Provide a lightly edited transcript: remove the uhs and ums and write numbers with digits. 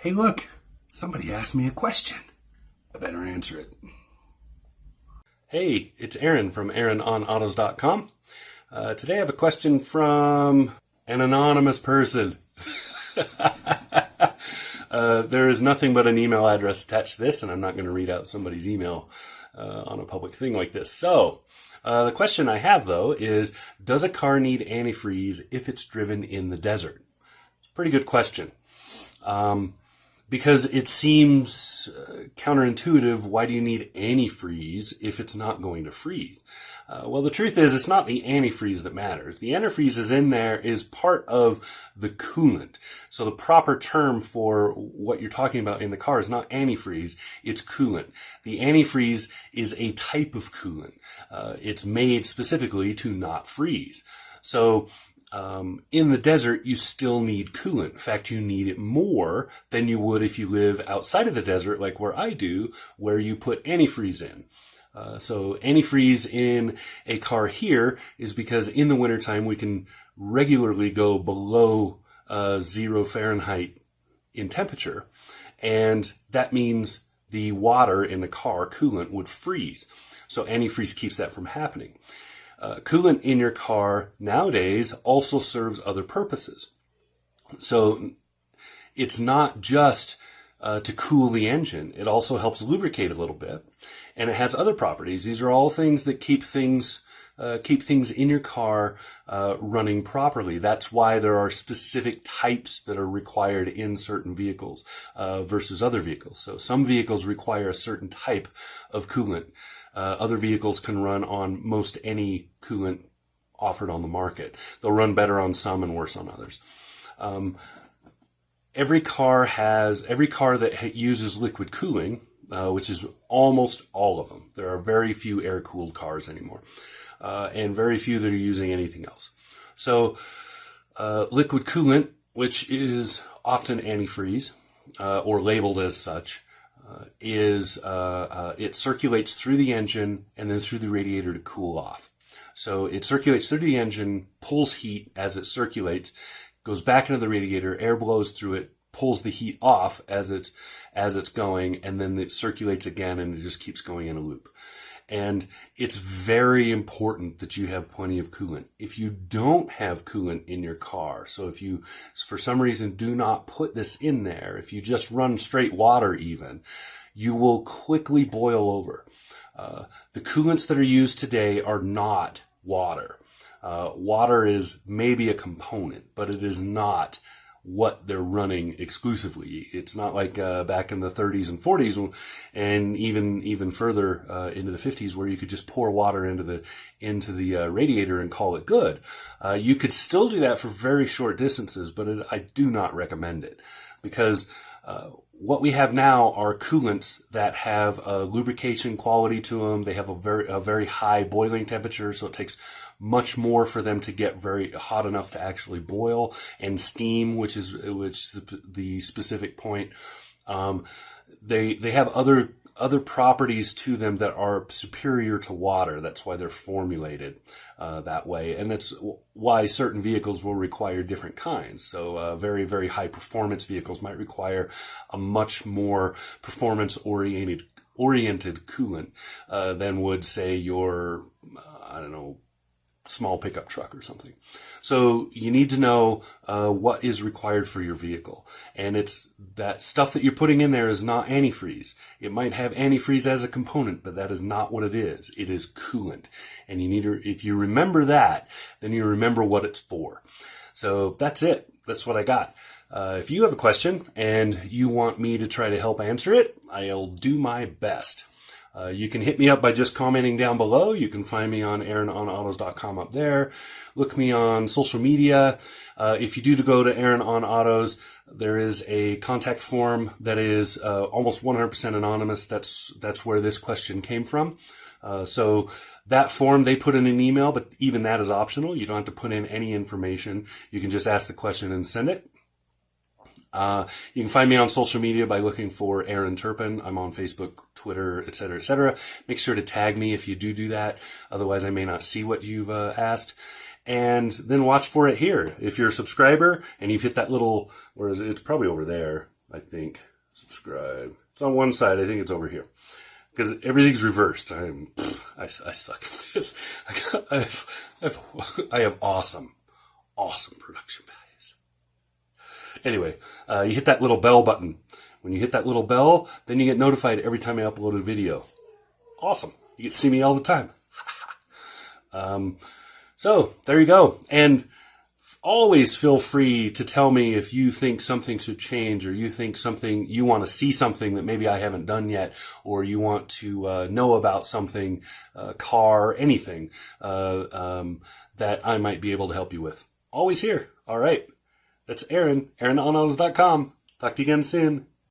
Hey, look, somebody asked me a question. I better answer it. Hey, it's Aaron from AaronOnAutos.com. Today I have a question from an anonymous person. There is nothing but an email address attached to this, and I'm not going to read out somebody's email on a public thing like this. So, the question I have, though, is, does a car need antifreeze if it's driven in the desert? It's a pretty good question. Because it seems counterintuitive, why do you need antifreeze if it's not going to freeze? Well, the truth is, it's not the antifreeze that matters. The antifreeze is in there is part of the coolant. So the proper term for what you're talking about in the car is not antifreeze, it's coolant. The antifreeze is a type of coolant. It's made specifically to not freeze. So in the desert, you still need coolant. In fact, you need it more than you would if you live outside of the desert, like where I do, where you put antifreeze in. So antifreeze in a car here is because in the wintertime, we can regularly go below 0 Fahrenheit in temperature. And that means the water in the car, coolant, would freeze. So antifreeze keeps that from happening. Coolant in your car nowadays also serves other purposes. So it's not just to cool the engine. It also helps lubricate a little bit, and it has other properties. These are all things that keep things in your car running properly. That's why there are specific types that are required in certain vehicles versus other vehicles. So some vehicles require a certain type of coolant. Other vehicles can run on most any coolant offered on the market. They'll run better on some and worse on others. Every car that uses liquid cooling, which is almost all of them. There are very few air-cooled cars anymore, and very few that are using anything else. So liquid coolant, which is often antifreeze, or labeled as such, it circulates through the engine and then through the radiator to cool off. So it circulates through the engine, pulls heat as it circulates, goes back into the radiator, air blows through it, pulls the heat off as it's going, and then it circulates again and it just keeps going in a loop. And it's very important that you have plenty of coolant. If you don't have coolant in your car, so if you, for some reason, do not put this in there, if you just run straight water even, you will quickly boil over. The coolants that are used today are not water. Water is maybe a component, but it is not what they're running exclusively. It's not like back in the 30s and 40s, and even further into the 50s, where you could just pour water into the radiator and call it good. You could still do that for very short distances, but I do not recommend it, because what we have now are coolants that have a lubrication quality to them. They have a very high boiling temperature, so it takes much more for them to get very hot enough to actually boil, and steam, which is the specific point. They have other properties to them that are superior to water. That's why they're formulated that way, and that's why certain vehicles will require different kinds. So very, very high performance vehicles might require a much more performance oriented coolant than would, say, your small pickup truck or something. So you need to know what is required for your vehicle. And it's that stuff that you're putting in there is not antifreeze. It might have antifreeze as a component, but that is not what it is. It is coolant. And you need to, if you remember that, then you remember what it's for. So that's it. That's what I got. If you have a question and you want me to try to help answer it, I'll do my best. You can hit me up by just commenting down below. You can find me on AaronOnAutos.com up there. Look me on social media. If you do go to Aaron on Autos, there is a contact form that is almost 100% anonymous. That's where this question came from. So that form, they put in an email, but even that is optional. You don't have to put in any information. You can just ask the question and send it. You can find me on social media by looking for Aaron Turpin. I'm on Facebook, Twitter, etc., etc. Make sure to tag me if you do that. Otherwise, I may not see what you've asked. And then watch for it here. If you're a subscriber and you've hit that little, it's probably over there. I think. Subscribe. It's on one side. I think it's over here. Because everything's reversed. I suck at this. I have awesome production values. Anyway, you hit that little bell button. When you hit that little bell, then you get notified every time I upload a video. Awesome. You get to see me all the time. So there you go. And always feel free to tell me if you think something should change, or you think you want to see something that maybe I haven't done yet, or you want to know about something, car, anything that I might be able to help you with. Always here. All right. That's Aaron, AaronOnAutos.com. Talk to you again soon.